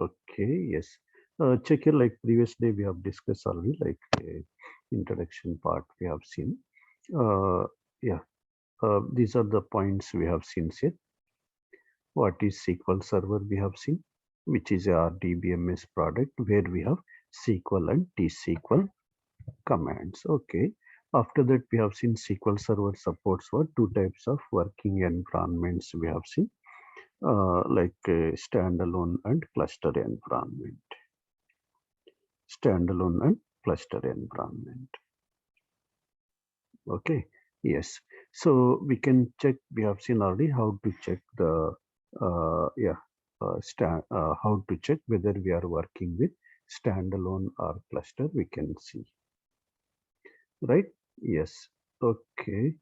Okay, yes. Check here, like previous day we have discussed already, like introduction part we have seen. Yeah, these are the points we have seen here. What is SQL Server we have seen, which is our DBMS product where we have SQL and T-SQL commands. Okay. After that, we have seen SQL Server supports for two types of working environments we have seen, like standalone and cluster environment. Standalone and cluster environment. Okay. Yes. So we can check. We have seen already how to check the how to check whether we are working with standalone or cluster. We can see, right? Yes. Okay.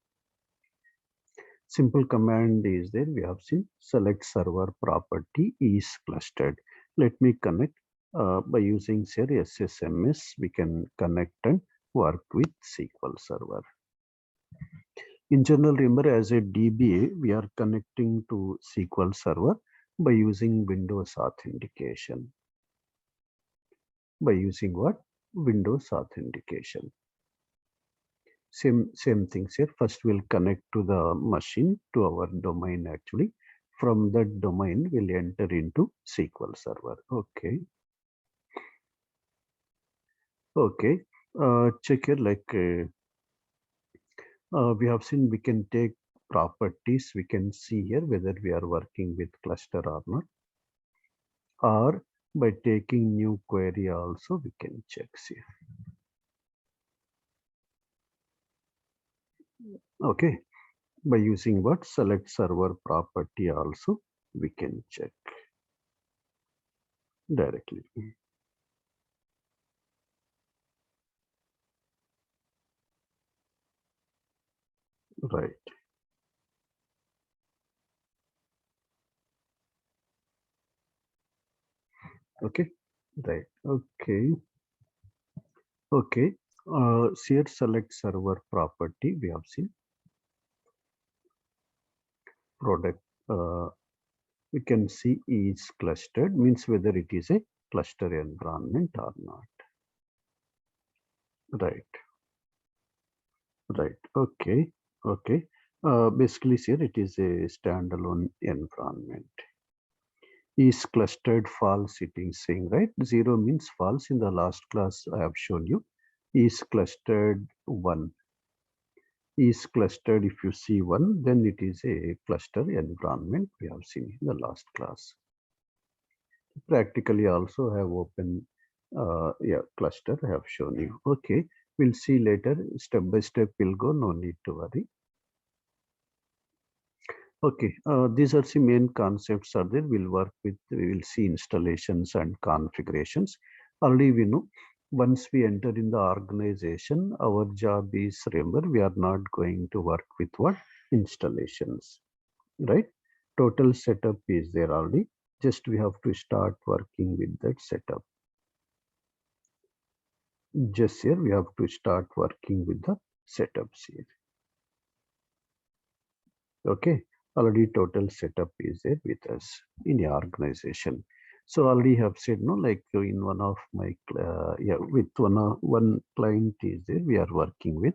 Simple command is there. We have seen select server property is clustered. Let me connect by using say SSMS. We can connect and work with SQL Server. In general, remember as a DBA, we are connecting to SQL Server by using Windows authentication. By using what? Windows authentication. Same things here. First, we'll connect to the machine, to our domain actually. From that domain, we'll enter into SQL Server. Okay. Okay. Check here, like we have seen we can take properties. We can see here whether we are working with cluster or not. Or by taking new query also, we can check here. Okay. By using what? Select server property also, we can check directly. Right. Okay. Right. Okay. Okay. Here select server property. We have seen product. We can see is clustered, means whether it is a cluster environment or not. Right. Right. Okay. Okay. Basically here it is a standalone environment. Is clustered false, it is saying, right? 0 means false. In the last class I have shown you. Is clustered 1. Is clustered, if you see 1, then it is a cluster environment we have seen in the last class. Practically also have open cluster I have shown you. Okay, we'll see later, step by step we'll go, no need to worry. Okay, these are the main concepts are there. We'll work with, we will see installations and configurations. Already we know, once we enter in the organization, our job is, remember, we are not going to work with what? Installations, right? Total setup is there already. Just we have to start working with that setup. Just here we have to start working with the setups here. Okay, already total setup is there with us in the organization. So already have said, no, like in one of my with one client is there, we are working with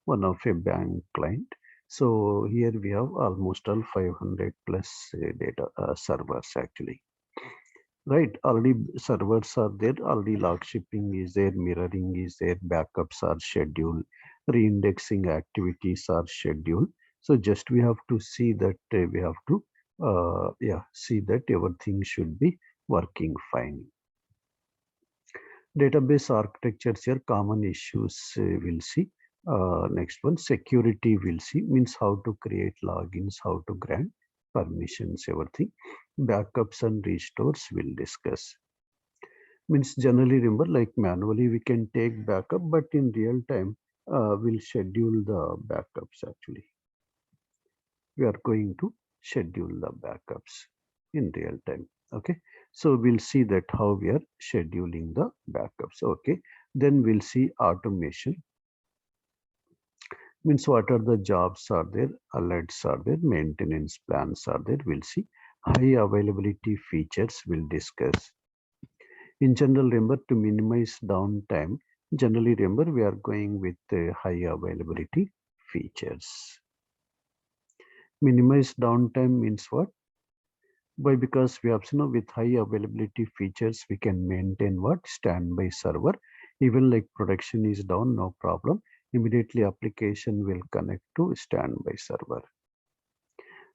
one of a bank client. So here we have almost all 500 plus data servers actually. Right, already servers are there, already log shipping is there, mirroring is there, backups are scheduled, reindexing activities are scheduled. So just we have to see that we have to see that everything should be working fine. Database architectures here, common issues we'll see. Next one, security we'll see, means how to create logins, how to grant permissions, everything. Backups and restores we'll discuss. Means generally remember, like manually we can take backup, but in real time we'll schedule the backups actually. We are going to schedule the backups in real time. Okay, so we'll see that how we are scheduling the backups. Okay, then we'll see automation. Means what are the jobs are there, alerts are there, maintenance plans are there. We'll see high availability features we'll discuss. In general, remember to minimize downtime. Generally, remember we are going with high availability features. Minimize downtime means what? Why? Because we have with high availability features, we can maintain what? Standby server. Even like production is down, no problem. Immediately application will connect to standby server.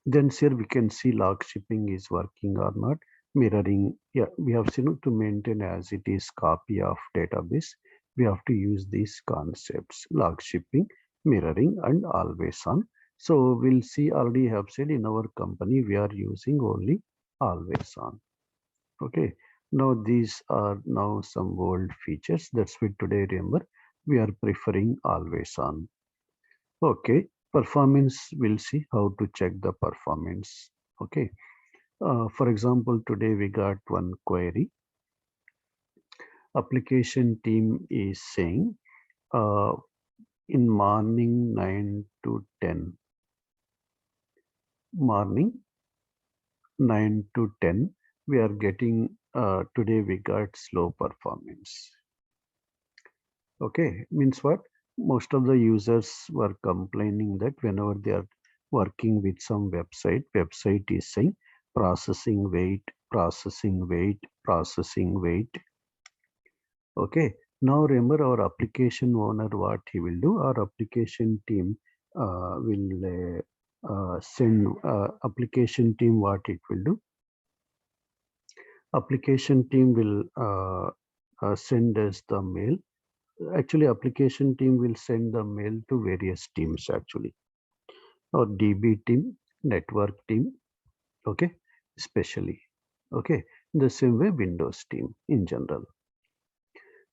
Then here we can see log shipping is working or not. Mirroring, yeah, we have seen to maintain as it is copy of database. We have to use these concepts: log shipping, mirroring, and always on. So we'll see. Already have said in our company we are using only always on. Okay. Now these are now some old features. That's why today remember we are preferring always on. Okay, performance, we'll see how to check the performance. Okay, for example, today we got one query. Application team is saying uh, in morning 9 to 10, morning 9 to 10, we are getting, today we got slow performance. Okay, means what? Most of the users were complaining that whenever they are working with some website is saying processing wait, processing wait, processing wait. Okay, now remember our application owner, what he will do, our application team will send application team what it will do. Application team will send us the mail. Actually, application team will send the mail to various teams actually, or DB team, network team, okay, especially, okay, the same way Windows team in general.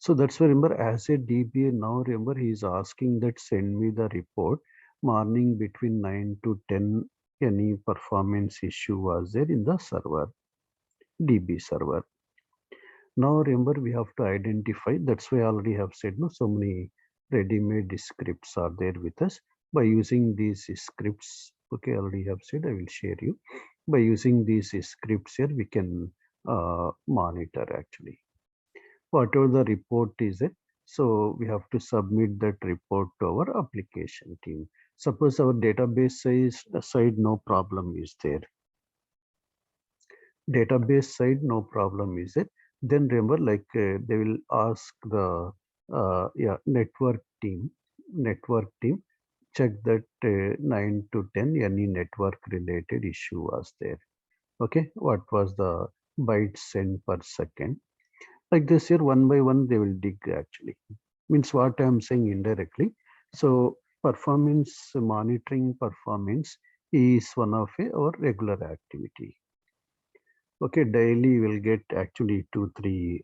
So that's why remember as a DBA now remember he is asking that send me the report morning between 9 to 10 any performance issue was there in the server, DB server. Now remember we have to identify, that's why I already have said no, so many ready-made scripts are there with us. By using these scripts, okay, I already have said I will share you. By using these scripts here, we can monitor actually. Whatever the report is it, so we have to submit that report to our application team. Suppose our database side no problem is there. Database side no problem is it, then remember like they will ask the yeah, network team check that 9 to 10 any network related issue was there. Okay, what was the bytes sent per second, like this here one by one they will dig actually, means what I'm saying indirectly. So performance monitoring performance is one of our regular activity. Okay, daily we'll get actually 2 3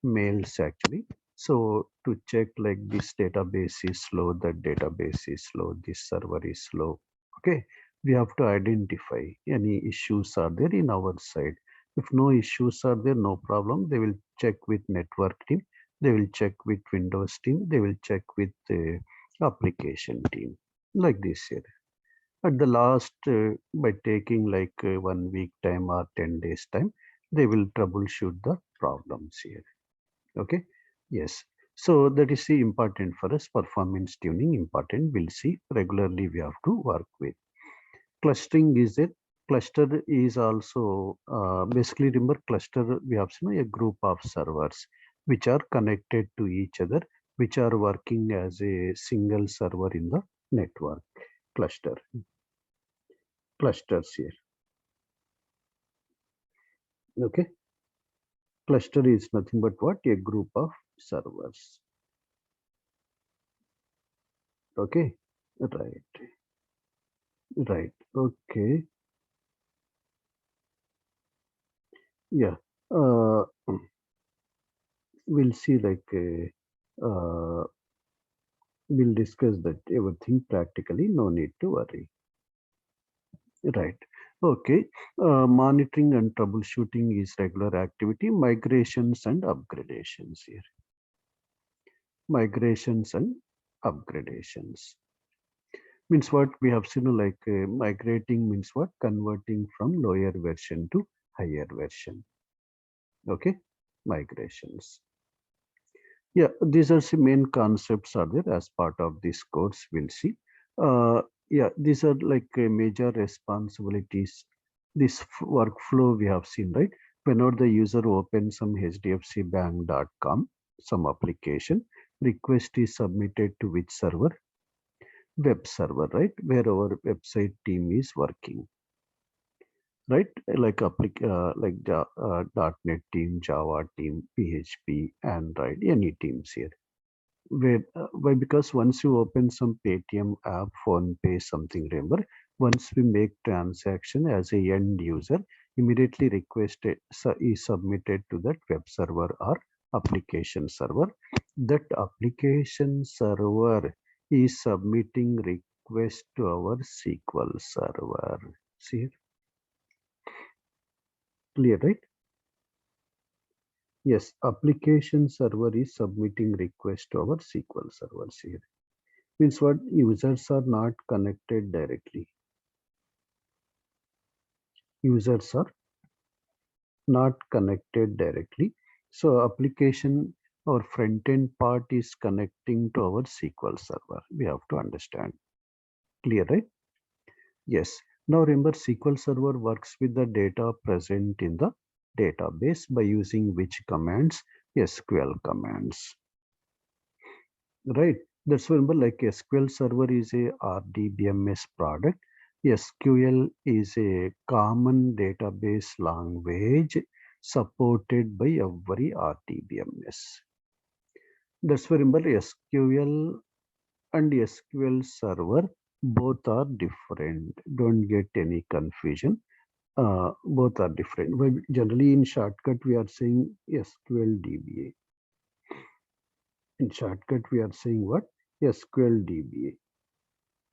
mails actually. So to check like this database is slow, that database is slow, this server is slow. Okay, we have to identify any issues are there in our side. If no issues are there, no problem. They will check with network team. They will check with Windows team. They will check with the application team. Like this here at the last by taking like 1 week time or 10 days time, they will troubleshoot the problems here. Okay, yes, so that is the important for us, performance tuning important, we'll see regularly we have to work with. Clustering is it, cluster is also basically remember cluster we have seen a group of servers which are connected to each other, which are working as a single server in the network. Clusters here. Okay, cluster is nothing but what, a group of servers. Okay, right, okay, yeah. We'll see like we'll discuss that everything practically, no need to worry. Right, okay. Monitoring and troubleshooting is regular activity. Migrations and upgradations here. Migrations and upgradations means what we have seen like migrating means what, converting from lower version to higher version. Okay, migrations. Yeah, these are the main concepts are there as part of this course. We'll see. Yeah, these are like major responsibilities. This workflow we have seen, right? Whenever the user opens some hdfcbank.com, some application, request is submitted to which server? Web server, right? Where our website team is working, right? Like .NET team, Java team, PHP, Android, any teams here. Why? Because once you open some Paytm app, phone pay something, remember, once we make transaction as a end user, immediately is submitted to that web server or application server. That application server is submitting request to our SQL server. See, clear, right? Yes, application server is submitting request to our SQL servers here. Means what? Users are not connected directly. Users are not connected directly. So application or front end part is connecting to our SQL server. We have to understand. Clear, right? Yes. Now remember, SQL Server works with the data present in the database by using which commands? SQL commands. Right. That's why remember, like SQL Server is a RDBMS product. SQL is a common database language supported by every RDBMS. That's why remember, SQL and SQL Server both are different. Don't get any confusion. Both are different. But generally, in shortcut, we are saying SQL DBA. In shortcut, we are saying what? SQL DBA.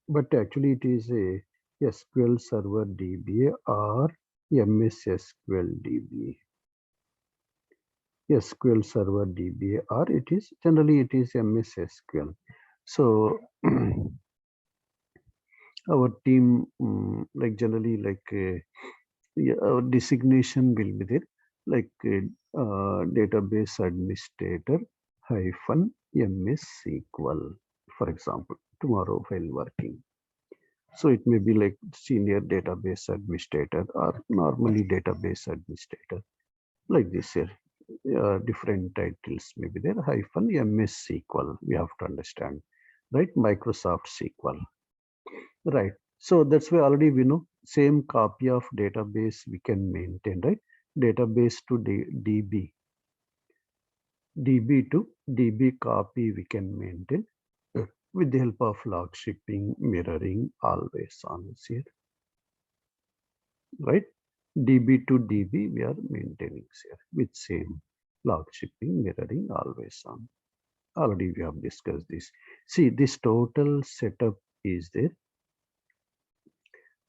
But actually, it is a SQL Server DBA or MS SQL DBA. SQL Server DBA, or it is generally it is MS SQL. So our team, like generally, like yeah, our designation will be there, like database administrator hyphen MS SQL, for example, tomorrow while working. So it may be like senior database administrator or normally database administrator, like this here. Different titles may be there, hyphen MS SQL, we have to understand, right? Microsoft SQL. Right. So that's why already we know same copy of database we can maintain, right? Database to DB, DB to DB copy we can maintain with the help of log shipping, mirroring, always on here, right? DB to DB we are maintaining here with same log shipping, mirroring, always on. Already we have discussed this. See, this total setup is there.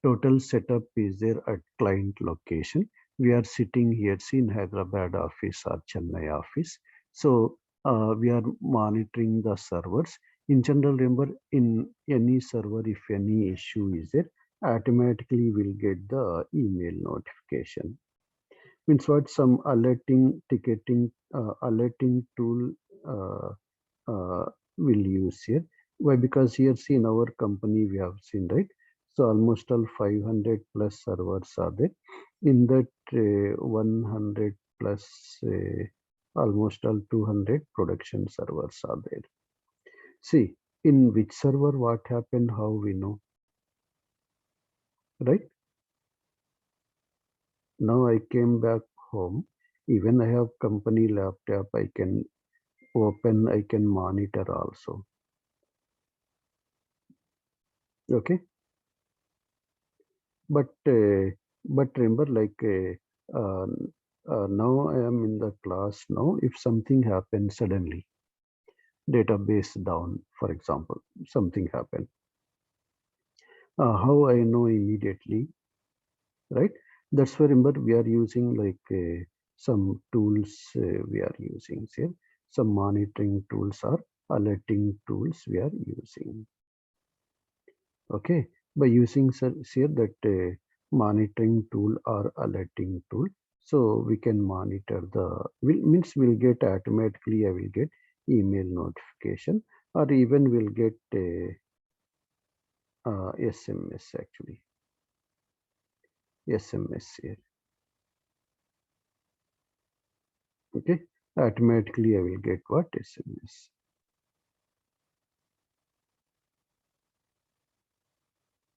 Total setup is there at client location. We are sitting here, see, in Hyderabad office or Chennai office. So we are monitoring the servers. In general, remember, in any server, if any issue is there, automatically we'll get the email notification. Means what? Some alerting, ticketing, alerting tool uh, will use here. Why? Because here, see, in our company, we have seen, right? So almost all 500 plus servers are there. In that 100 plus, almost all 200 production servers are there. See, in which server what happened, how we know, right? Now I came back home. Even I have company laptop, I can open, I can monitor also. Okay. But remember, like now I am in the class now. If something happens suddenly, database down, for example, something happened. How I know immediately, right? That's why remember we are using like some tools we are using here. Some monitoring tools or alerting tools we are using. Okay, by using here that monitoring tool or alerting tool. So we can monitor means we'll get automatically, I will get email notification, or even we'll get a SMS actually, SMS here. Okay, automatically I will get what? SMS.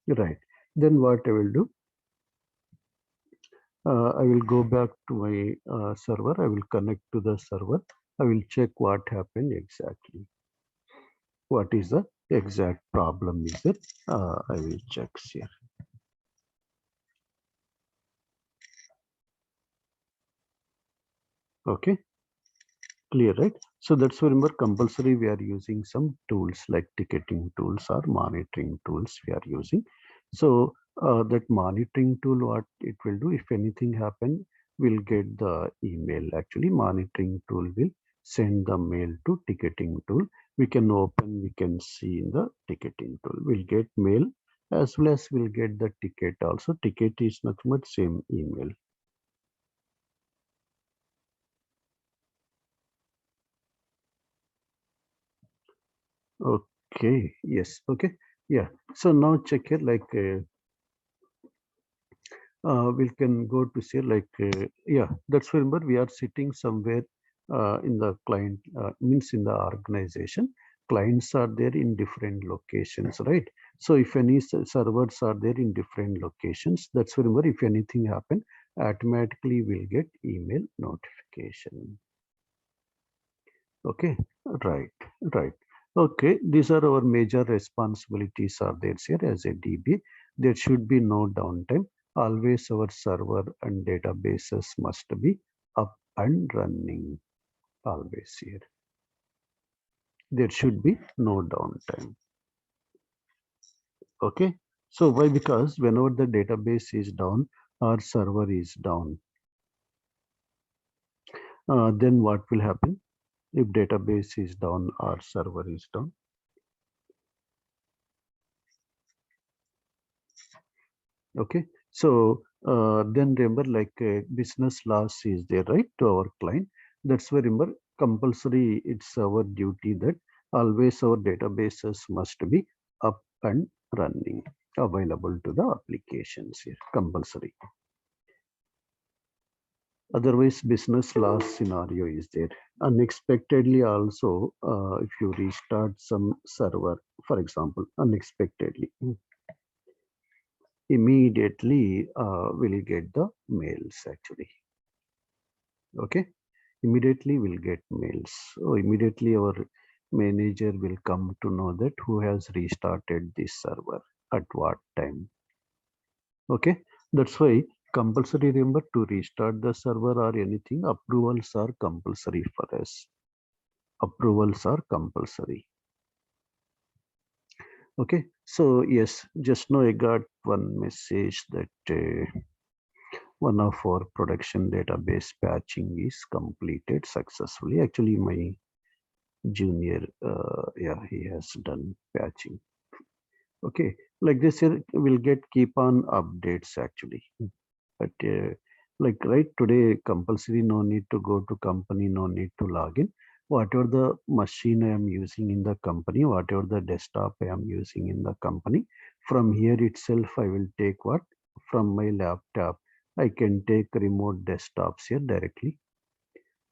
Right. Then what I will do? I will go back to my server. I will connect to the server. I will check what happened exactly. What is the exact problem is it? I will check here. Okay, clear, right? So that's why remember compulsory we are using some tools like ticketing tools or monitoring tools we are using. So that monitoring tool, what it will do, if anything happen, we'll get the email. Actually, monitoring tool will send the mail to ticketing tool. We can open, we can see in the ticketing tool. We'll get mail as well as we'll get the ticket also. Ticket is nothing but same email. Okay, yes, okay. Yeah, so now check here like we can go to say like yeah, that's why remember we are sitting somewhere in the client means in the organization. Clients are there in different locations, right? So if any servers are there in different locations, that's why remember if anything happen, automatically we'll get email notification. Okay, right, right. Okay, these are our major responsibilities are there here as a DB. There should be no downtime. Always our server and databases must be up and running. Always here. There should be no downtime. Okay. So why? Because whenever the database is down, our server is down. Then what will happen? If database is down, our server is down. Okay, so then remember like business loss is there, right, to our client. That's why remember compulsory it's our duty that always our databases must be up and running, available to the applications here, compulsory. Otherwise business loss scenario is there. Unexpectedly also if you restart some server, for example, unexpectedly, immediately we'll get the mails actually. Okay, immediately we'll get mails. So immediately our manager will come to know that who has restarted this server at what time. Okay, that's why compulsory remember to restart the server or anything, approvals are compulsory for us. Approvals are compulsory. Okay, so yes, just now I got one message that one of our production database patching is completed successfully. Actually, my junior, yeah, he has done patching. Okay, like this, we'll get keep on updates actually. But like right today, compulsory no need to go to company, no need to log in. Whatever the machine I am using in the company, whatever the desktop I am using in the company, from here itself I will take what from my laptop. I can take remote desktops here directly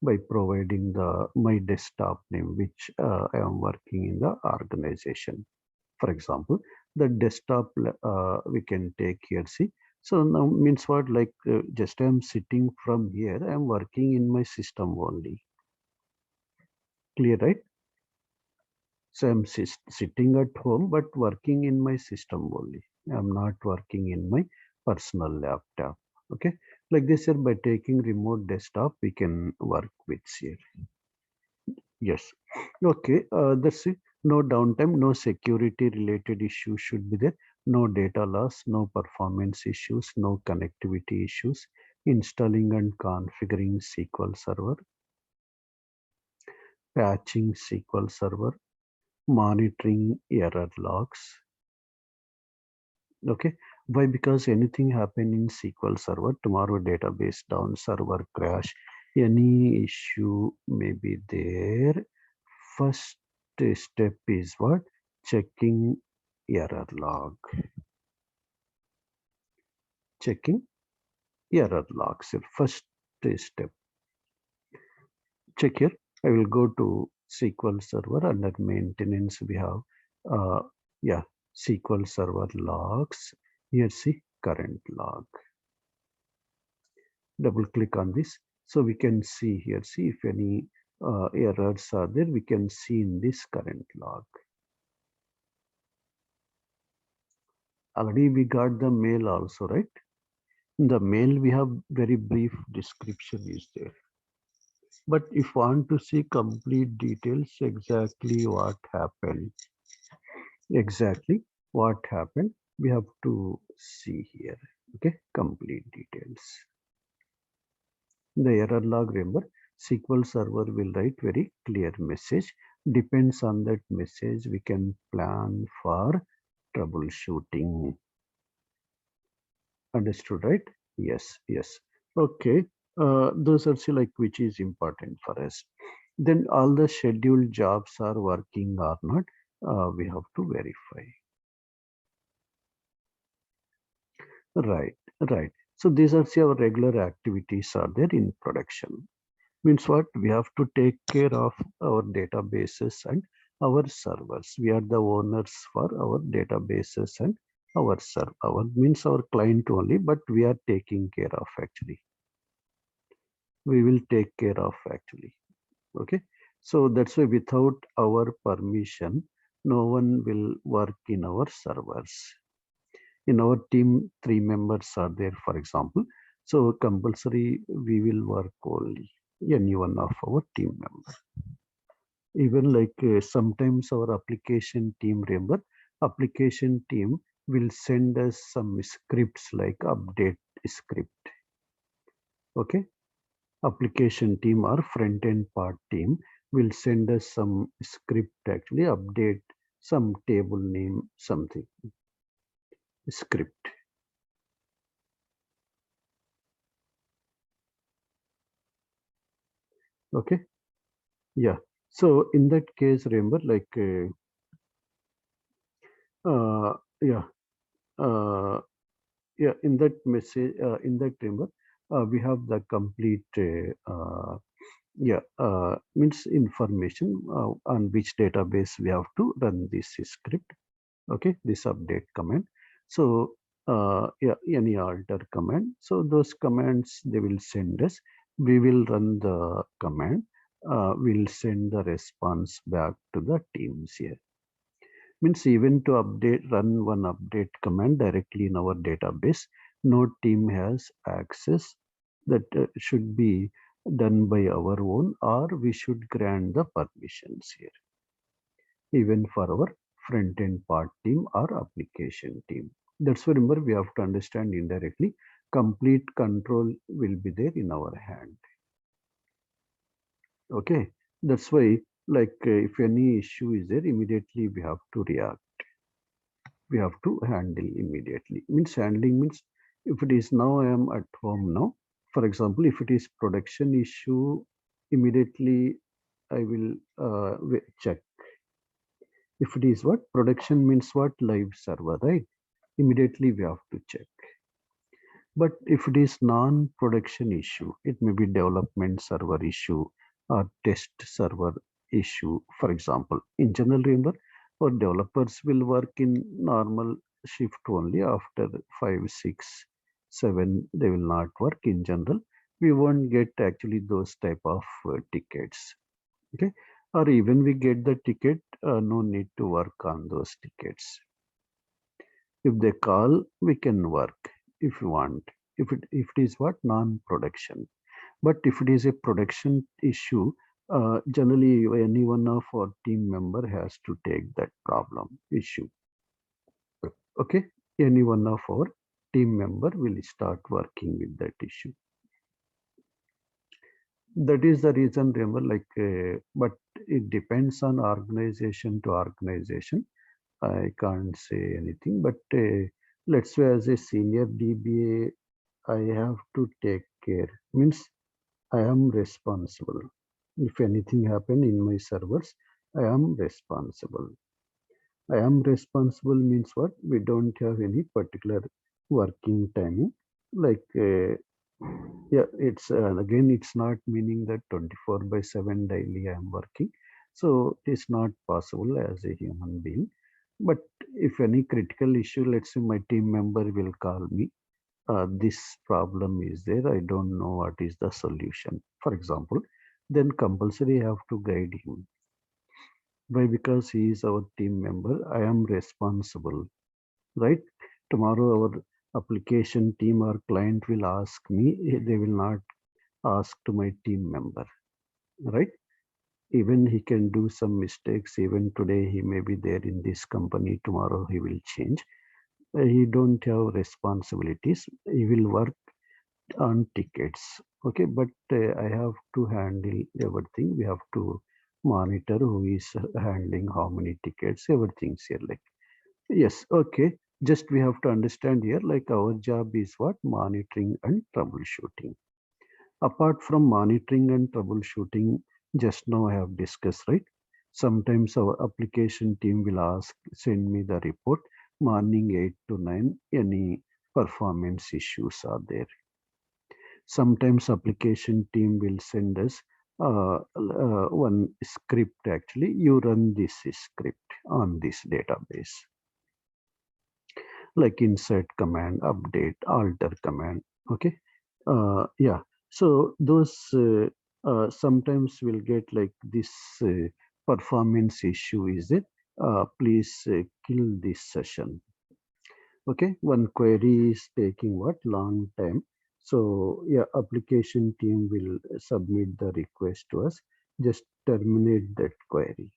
by providing the my desktop name which I am working in the organization. For example, the desktop we can take here. See, so now means what? Like just I'm sitting from here. I'm working in my system only. Clear, right? So I'm sitting at home, but working in my system only. I'm not working in my personal laptop. Okay, like this here by taking remote desktop, we can work with here. Yes. Okay. That's it. No downtime, no security related issues should be there. No data loss, no performance issues, no connectivity issues. Installing and configuring SQL Server, patching SQL Server, monitoring error logs. Okay. Why? Because anything happen in SQL Server, tomorrow database down, server crash, any issue may be there. First step is what? Checking error log. Checking error logs. First step. Check here. I will go to SQL Server. Under maintenance we have yeah, SQL Server logs. Here see current log. Double click on this, so we can see here, see if any errors are there, we can see in this current log. Already we got the mail also, right? In the mail we have very brief description is there, but if want to see complete details, exactly what happened, we have to see here. Okay, complete details. The error log, remember, SQL Server will write very clear message. Depends on that message, we can plan for troubleshooting. Understood, right? Yes, yes. Okay. Those are like which is important for us. Then all the scheduled jobs are working or not, we have to verify. Right, right. So these are our regular activities are there in production. Means what? We have to take care of our databases and our servers. We are the owners for our databases and our server. Our means our client only, but we are taking care of actually. We will take care of actually. Okay. So that's why without our permission, no one will work in our servers. In our team, 3 members are there, for example. So compulsory, we will work only any one of our team members. Even like sometimes our application team, remember, application team will send us some scripts like update script. Okay, application team or front end part team will send us some script, actually update some table name, something script. Okay, yeah. So in that case, remember, like yeah, uh, yeah, in that message, in that, remember, we have the complete yeah, means information on which database we have to run this script. Okay, this update command. So yeah, any alter command. So those commands they will send us. We will run the command. We'll send the response back to the teams here. Means even to update, run one update command directly in our database, no team has access. That should be done by our own, or we should grant the permissions here, even for our front end part team or application team. That's why, remember, we have to understand indirectly, complete control will be there in our hand. Okay, that's why, like if any issue is there, immediately we have to react. We have to handle immediately. Means handling means, if it is now I am at home now, for example, if it is production issue, immediately I will check. If it is what production means, what live server, right? Immediately we have to check. But if it is non-production issue, it may be development server issue or test server issue. For example, in general, remember, our developers will work in normal shift only. After 5, 6, 7, they will not work in general. We won't get actually those type of tickets. Okay, or even we get the ticket, no need to work on those tickets. If they call, we can work if you want. If it is what non-production, but if it is a production issue, generally any one of our team member has to take that problem issue. Okay, any one of our team member will start working with that issue. That is the reason, remember, like but it depends on organization to organization. I can't say anything, but Let's say as a senior DBA, I have to take care, means I am responsible. If anything happen in my servers, I am responsible. I am responsible means what? We don't have any particular working timing. Like, yeah, it's again, it's not meaning that 24 by 7 daily I am working. So it's not possible as a human being. But if any critical issue, let's say my team member will call me, this problem is there, I don't know what is the solution, for example, then compulsory have to guide him. Why? Because he is our team member, I am responsible, right? Tomorrow our application team or client will ask me, they will not ask to my team member, right? Even he can do some mistakes, even today he may be there in this company, tomorrow he will change. He don't have responsibilities, he will work on tickets. Okay, but I have to handle everything, we have to monitor who is handling how many tickets, everything's here, like, yes, okay, just we have to understand here, like, our job is what? Monitoring and troubleshooting. Apart from monitoring and troubleshooting, just now I have discussed, right? Sometimes our application team will ask, send me the report morning 8 to 9, any performance issues are there. Sometimes application team will send us one script, actually you run this script on this database, like insert command, update, alter command. Okay, yeah, so those sometimes will get like this performance issue, is it? Please kill this session. Okay, one query is taking what? Long time. So yeah, application team will submit the request to us. Just terminate that query.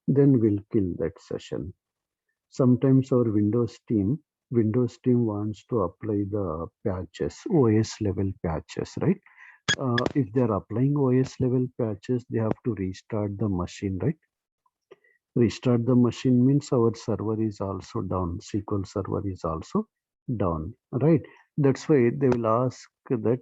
Then we'll kill that session. Sometimes our Windows team wants to apply the patches, OS level patches, right? If they're applying OS level patches, they have to restart the machine, right? Restart the machine means our server is also down, SQL server is also down, right? That's why they will ask that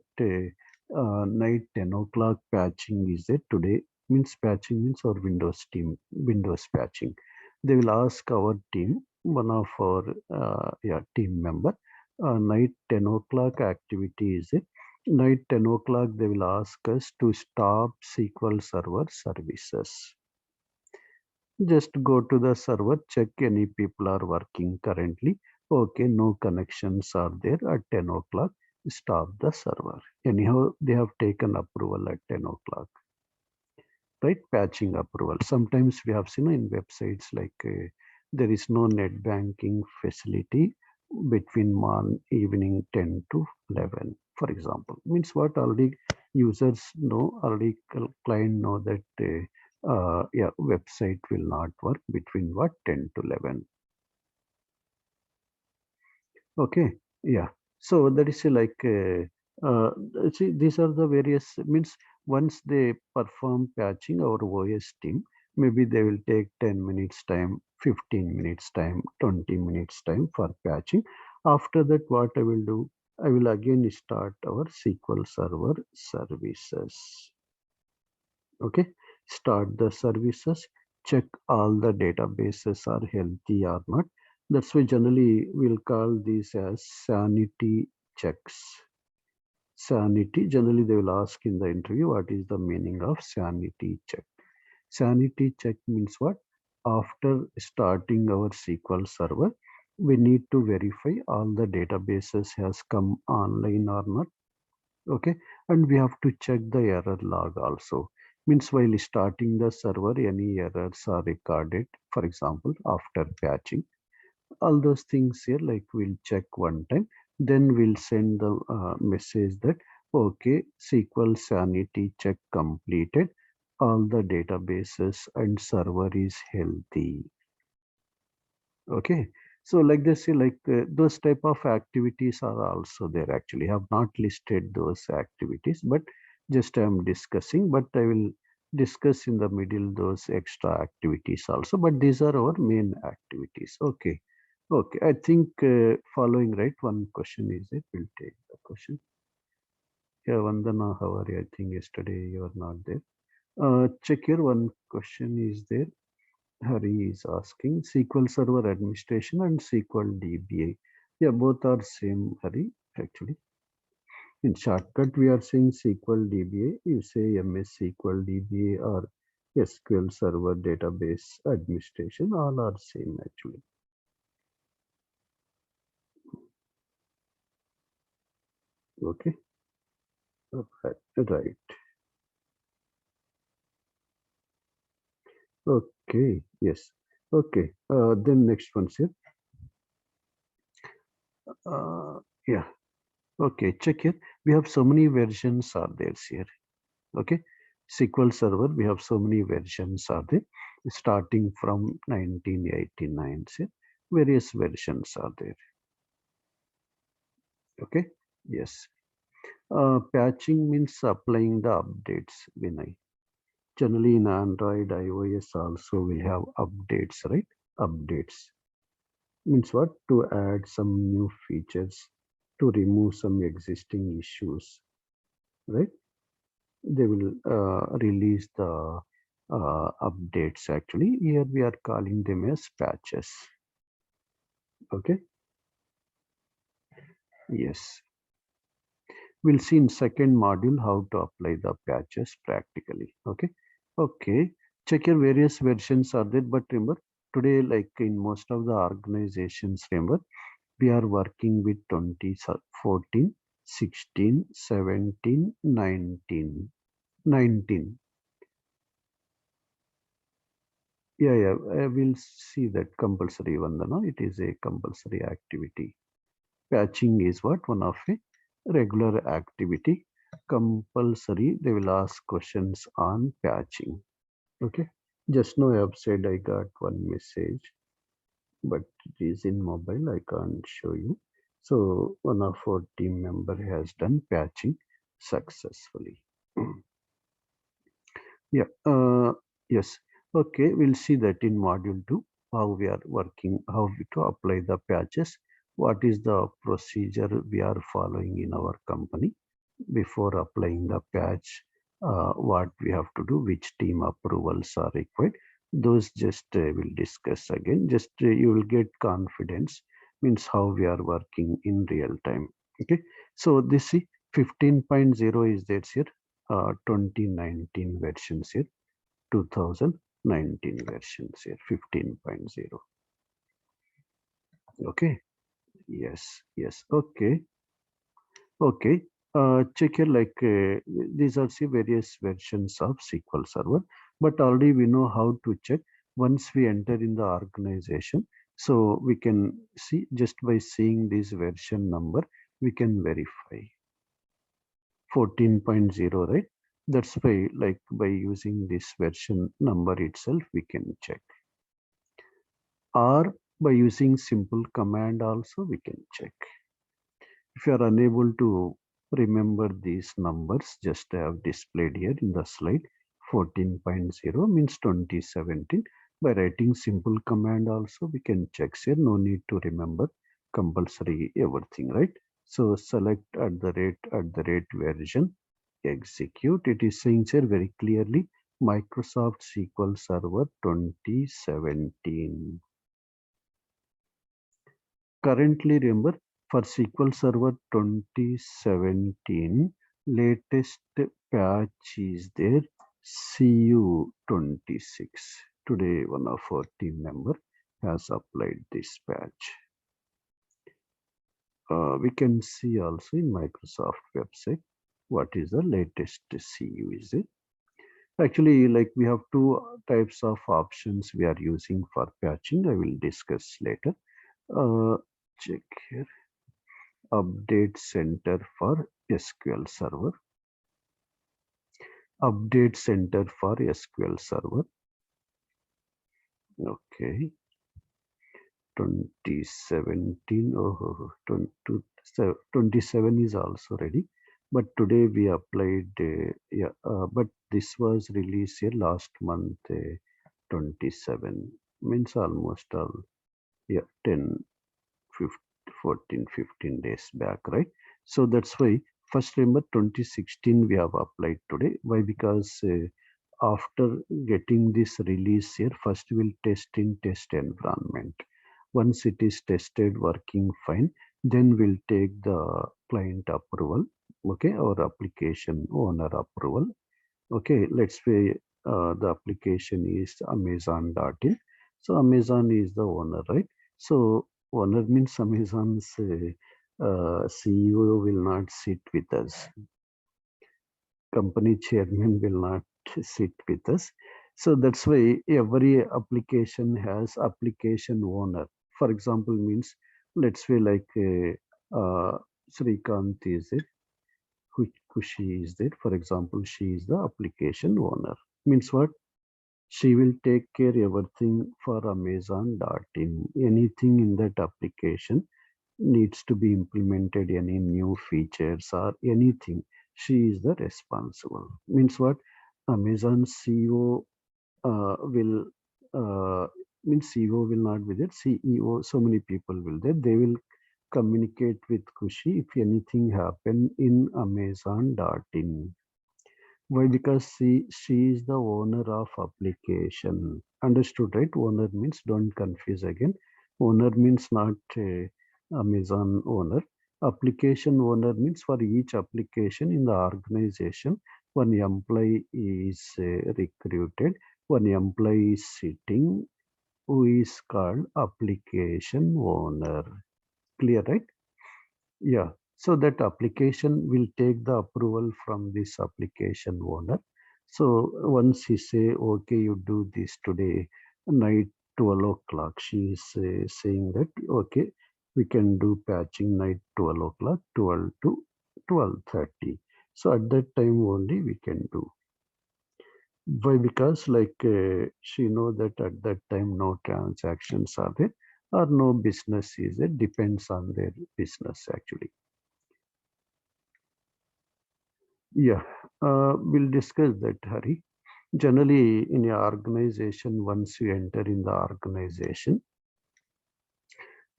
night 10 o'clock patching is it today, means patching means our Windows team, Windows patching. They will ask our team, one of our yeah, team member, night 10 o'clock activity is it? Night 10 o'clock, they will ask us to stop SQL Server services. Just go to the server, check any people are working currently. Okay, no connections are there at 10 o'clock. Stop the server. Anyhow, they have taken approval at 10 o'clock, right? Patching approval. Sometimes we have seen in websites like there is no net banking facility between evening 10 to 11, for example. Means what? Already users know, already client know that yeah, website will not work between what? 10 to 11. Okay, yeah. So that is like, see, these are the various, means once they perform patching, our OS team, maybe they will take 10 minutes time, 15 minutes time, 20 minutes time for patching. After that, what I will do, I will again start our SQL Server services. Okay, start the services, check all the databases are healthy or not. That's why generally we'll call these as sanity checks. Sanity, generally they will ask in the interview, what is the meaning of sanity check? Sanity check means what? After starting our SQL server, we need to verify all the databases has come online or not. Okay, and we have to check the error log also. Means while starting the server, any errors are recorded, for example, after patching. All those things here, like we'll check one time, then we'll send the message that okay, SQL sanity check completed, all the databases and server is healthy. Okay, so like this, like those type of activities are also there. Actually, I have not listed those activities, but just I am discussing. But I will discuss in the middle those extra activities also. But these are our main activities. Okay, Okay, I think following right one question is it. We'll take the question. Yeah, Vandana, how are you? I think yesterday you are not there. Check here. One question is there. Hari is asking SQL Server Administration and SQL DBA. Yeah, both are same, Hari, actually. In shortcut, we are saying SQL DBA. You say MS SQL DBA or SQL Server Database Administration. All are same, actually. Okay. Right. Right. Okay. Yes. Okay. Then next one, sir. Yeah. Okay. Check here. We have so many versions are there here. Okay. SQL Server, we have so many versions are there, starting from 1989. See, various versions are there. Okay. Yes. Patching means applying the updates, Vinay. Generally in Android, iOS also we have updates, right? Updates means what? To add some new features, to remove some existing issues, right? They will release the updates actually. Here we are calling them as patches. Okay. Yes. We'll see in second module how to apply the patches practically. Okay. Okay. Check your various versions are there, but remember today, like in most of the organizations, remember we are working with 2014, 16, 17, 19. 19. Yeah, I will see that compulsory Vandana. It is a compulsory activity. Patching is what? One of a regular activity. Compulsory, they will ask questions on patching. Okay. Just now I have said I got one message, but it is in mobile. I can't show you. So one of our team member has done patching successfully. Yeah. Yes. Okay. We'll see that in module 2, how we are working, how we to apply the patches, what is the procedure we are following in our company before applying the patch, what we have to do, which team approvals are required. Those just we'll discuss again. Just you will get confidence, means how we are working in real time. Okay. So this 15.0 is there here. 2019 versions here, 2019 versions here, 15.0. Okay. Yes. Yes. Okay. Okay. Check here like these are the various versions of SQL Server, but already we know how to check once we enter in the organization. So we can see just by seeing this version number, we can verify 14.0, right? That's why like by using this version number itself, we can check, or by using simple command also we can check. If you are unable to remember these numbers, just I have displayed here in the slide. 14.0 means 2017. By writing simple command also we can check here. No need to remember compulsory everything, right? So select at the rate version, execute. It is saying here very clearly Microsoft SQL Server 2017. Currently, remember, for SQL Server 2017, latest patch is there, CU26. Today, one of our team member has applied this patch. We can see also in Microsoft website what is the latest CU is it. Actually, like we have two types of options we are using for patching. I will discuss later. Check here. Update center for SQL Server. Update center for SQL Server. Okay. 2017. Oh, 27 is also ready. But today we applied, but this was released here last month, 27. Means almost all, yeah, 10. 14, 15 days back, right? So that's why first remember 2016 we have applied today. Why? Because after getting this release here, first we'll test in test environment. Once it is tested working fine, then we'll take the client approval, okay, or application owner approval. Okay, let's say the application is Amazon.in. So Amazon is the owner, right? So owner means Amazon's CEO will not sit with us. Company chairman will not sit with us. So that's why every application has application owner. For example, means let's say like Srikant is it, Kushi is there. For example, she is the application owner. Means what? She will take care everything for Amazon.in. Anything in that application needs to be implemented, any new features or anything. She is the responsible. Means what? Amazon CEO will means CEO will not be there. CEO, so many people will there. They will communicate with Kushi if anything happen in Amazon.in. Why? Because she is the owner of application. Understood, right? Owner means don't confuse again. Owner means not Amazon owner. Application owner means for each application in the organization, one employee is recruited, one employee is sitting who is called application owner. Clear, right? Yeah, so that application will take the approval from this application owner. So once he say, okay, you do this today, night 12 o'clock, she is saying that, okay, we can do patching night 12 o'clock, 12 to 12:30. So at that time only we can do. Why? Because like she know that at that time no transactions are there or no business is there, depends on their business actually. Yeah, we'll discuss that, Hari. Generally, in your organization, once you enter in the organization,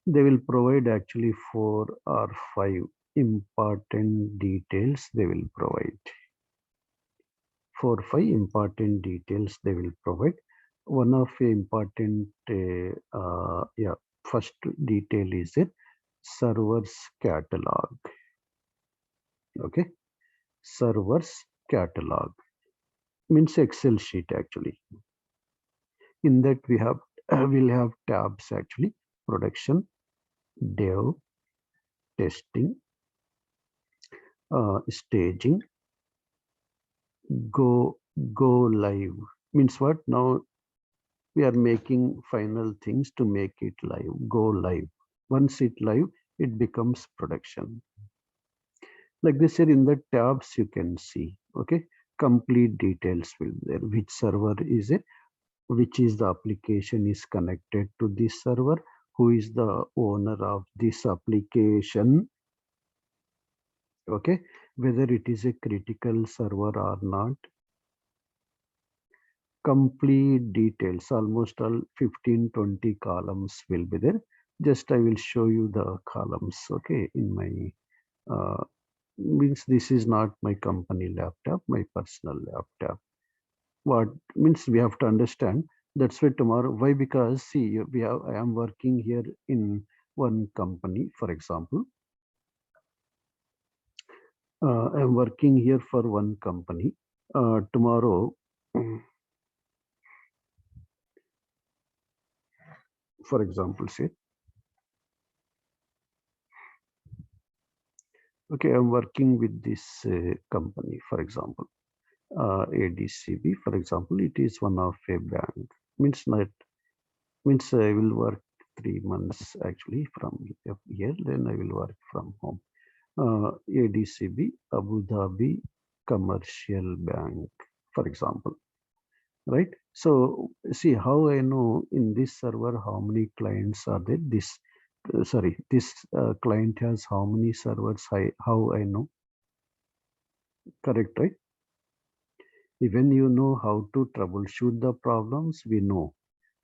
they will provide actually 4 or 5 important details they will provide. 4 or 5 important details they will provide. One of the important, yeah, first detail is it servers catalog. Okay, servers catalog means Excel sheet actually. In that we have we'll have tabs actually: production, dev, testing, staging, go live. Means what? Now we are making final things to make it live. Go live. Once it live, it becomes production. Like this here in the tabs you can see. Okay, complete details will be there. Which server is it? Which is the application is connected to this server, who is the owner of this application, okay, whether it is a critical server or not. Complete details, almost all 15-20 columns will be there. Just I will show you the columns, okay, in my means this is not my company laptop, my personal laptop. What means we have to understand, that's why tomorrow. Why? Because see, we have, I am working here in one company, for example. I am working here for one company. Tomorrow, for example, say, okay, I'm working with this company, for example, ADCB, for example, it is one of a bank. Means not, means I will work 3 months actually from here, then I will work from home. ADCB, Abu Dhabi Commercial Bank, for example, right? So see how I know in this server how many clients are there. This sorry, this client has how many servers. How I know? Correct, right? Even you know how to troubleshoot the problems, we know.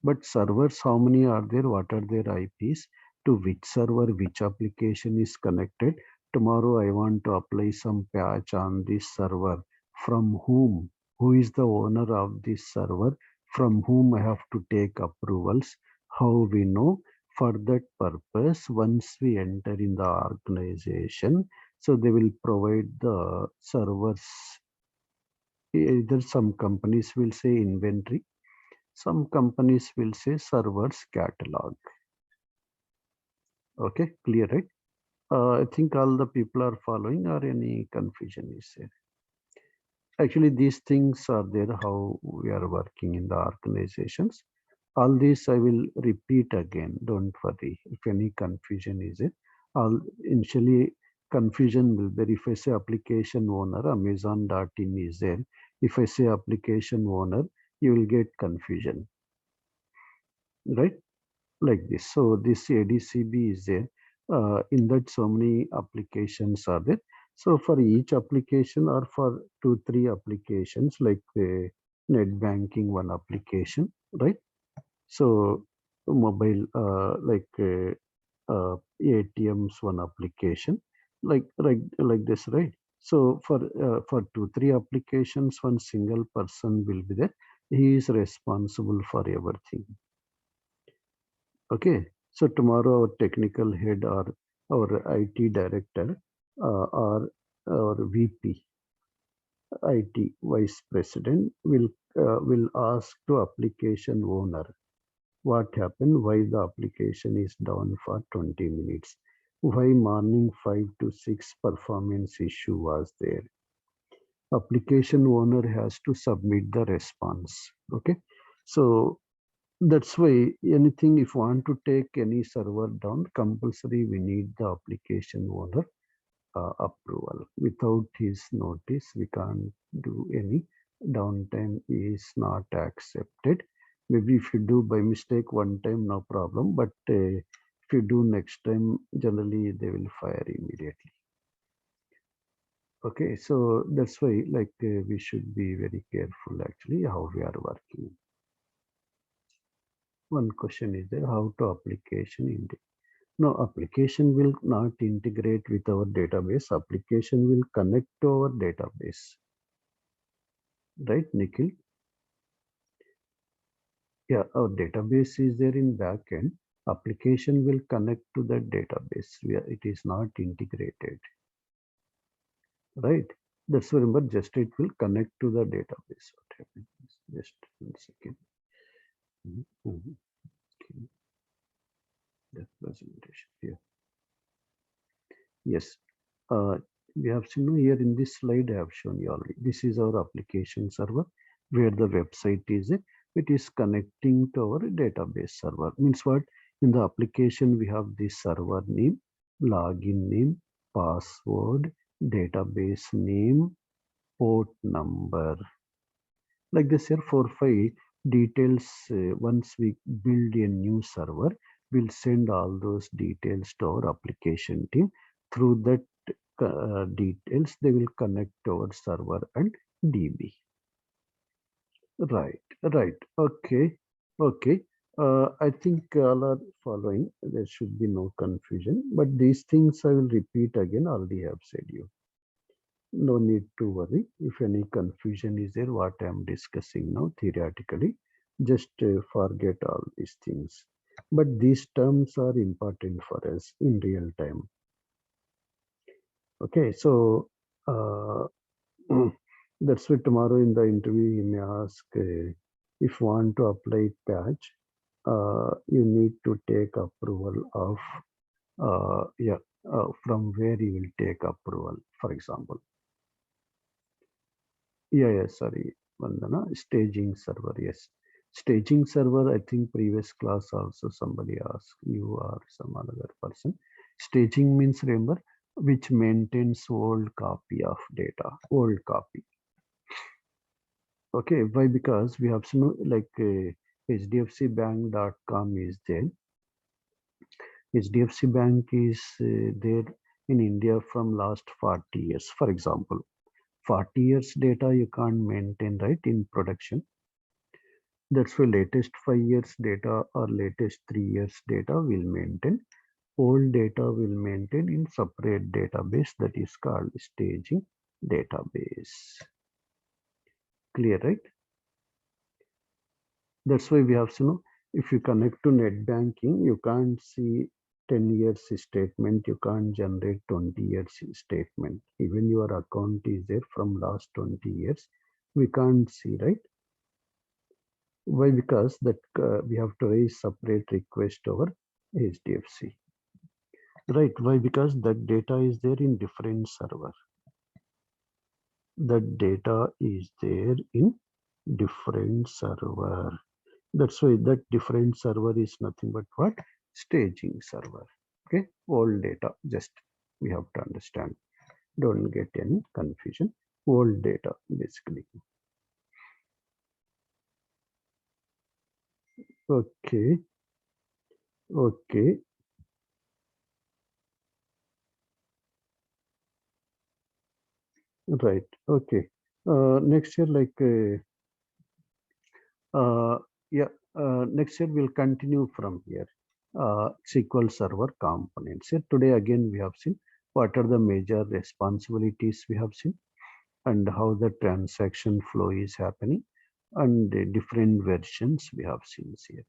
But servers, how many are there? What are their IPs? to which server which application is connected. Tomorrow I want to apply some patch on this server. From whom? Who is the owner of this server? From whom I have to take approvals? How we know? For that purpose, once we enter in the organization, so they will provide the servers. Either some companies will say inventory, some companies will say servers catalog. Okay, clear, right? I think all the people are following, or any confusion is there? Actually, these things are there how we are working in the organizations. All this I will repeat again. Don't worry if any confusion is it. All initially confusion will be if I say application owner, Amazon.in is there. If I say application owner, you will get confusion, right? Like this. So this ADCB is there. In that, so many applications are there. So for each application or for 2-3 applications, like net banking, one application, right? So mobile, ATMs, one application, like this, right? So for 2-3 applications, one single person will be there. He is responsible for everything. Okay, so tomorrow our technical head or our IT director or our VP, IT vice president will ask to application owner what happened, why the application is down for 20 minutes, why morning 5 to 6 performance issue was there. Application owner has to submit the response. Okay, so that's why anything, if you want to take any server down, compulsory we need the application owner approval. Without his notice, we can't do any. Downtime is not accepted. Maybe if you do by mistake one time, no problem. But if you do next time, generally they will fire immediately. Okay, so that's why we should be very careful actually how we are working. One question is there, how to application integrate? No, application will not integrate with our database. Application will connect to our database. Right, Nikhil? Yeah, our database is there in backend. Application will connect to that database where it is not integrated. Right? That's why remember, just it will connect to the database. What happens? Just 1 second. Okay. The presentation here. Yes. We have seen here in this slide I have shown you already. This is our application server where the website is. It is connecting to our database server. Means what? In the application we have this server name, login name, password, database name, port number. Like this here, 4-5 details. Once we build a new server, we'll send all those details to our application team. Through that details, they will connect to our server and DB. Right. Okay. I think all are following. There should be no confusion. But these things I will repeat again. Already have said you. No need to worry. If any confusion is there, what I am discussing now theoretically, just forget all these things. But these terms are important for us in real time. Okay, so that's why tomorrow in the interview you may ask if you want to apply patch, you need to take approval of from where you will take approval. For example, sorry, Vandana, staging server. Yes, staging server. I think previous class also somebody asked you or some other person. Staging means, remember, which maintains old copy of data, old copy. Okay, why? Because we have some hdfcbank.com is there. HDFC Bank is there in India from last 40 years. For example, 40 years data you can't maintain, right, in production. That's why latest 5 years data or latest 3 years data will maintain. All data will maintain in separate database that is called staging database. Clear, right? That's why we have to know, if you connect to net banking, you can't see 10 years statement, you can't generate 20 years statement. Even your account is there from last 20 years, we can't see, right? Why? Because that we have to raise separate request over HDFC. Right? Why? Because that data is there in different server. That data is there in different server. That's why that different server is nothing but what? Staging server. Okay, all data, just we have to understand. Don't get any confusion. All data basically. Okay, okay, right. Okay. Next year, like yeah, next year we'll continue from here. SQL Server components. Here today again we have seen what are the major responsibilities we have seen, and how the transaction flow is happening, and the different versions we have seen here.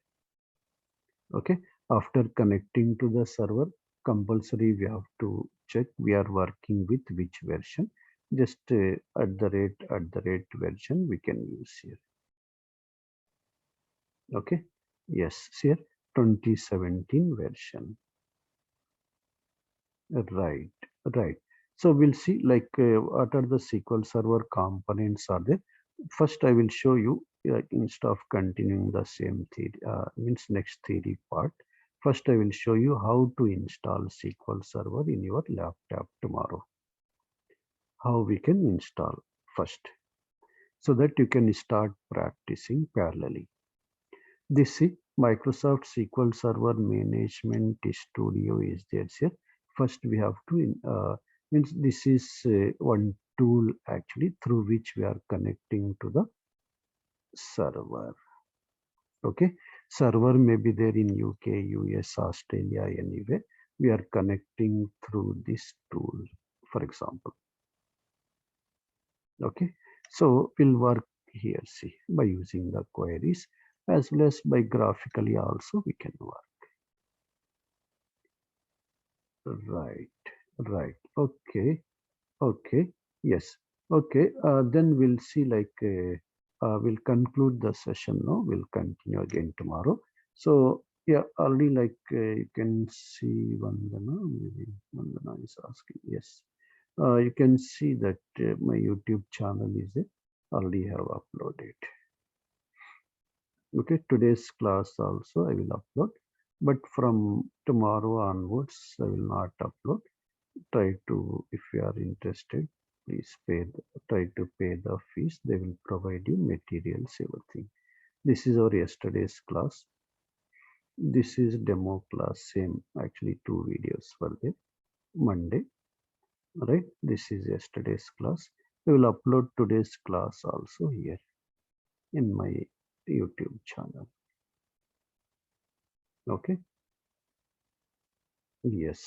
Okay, after connecting to the server, compulsory we have to check we are working with which version. Just at the rate version we can use here. Okay, yes, here 2017 version. Right, right. So we'll see like what are the SQL Server components are there. First, I will show you instead of continuing the same theory, means next theory part. First, I will show you how to install SQL Server in your laptop tomorrow. How we can install first, so that you can start practicing parallelly. This is Microsoft SQL Server Management Studio is there. Here. First, we have to means this is one tool actually through which we are connecting to the server. Okay, server may be there in UK, US, Australia, anywhere. We are connecting through this tool, for example. Okay, so we'll work here. See, by using the queries as well as by graphically also we can work. Right, right. Okay, okay. Yes. Okay. Then we'll see like we'll conclude the session now. We'll continue again tomorrow. So yeah, already like you can see Vandana. Maybe Vandana is asking. Yes. You can see that my YouTube channel is there. Already have uploaded. Okay. Today's class also I will upload, but from tomorrow onwards I will not upload. Try to, if you are interested, please try to pay the fees. They will provide you materials, everything. This is our yesterday's class. This is demo class, same actually two videos for the Monday, right? This is yesterday's class. I will upload today's class also here in my YouTube channel. Okay, yes.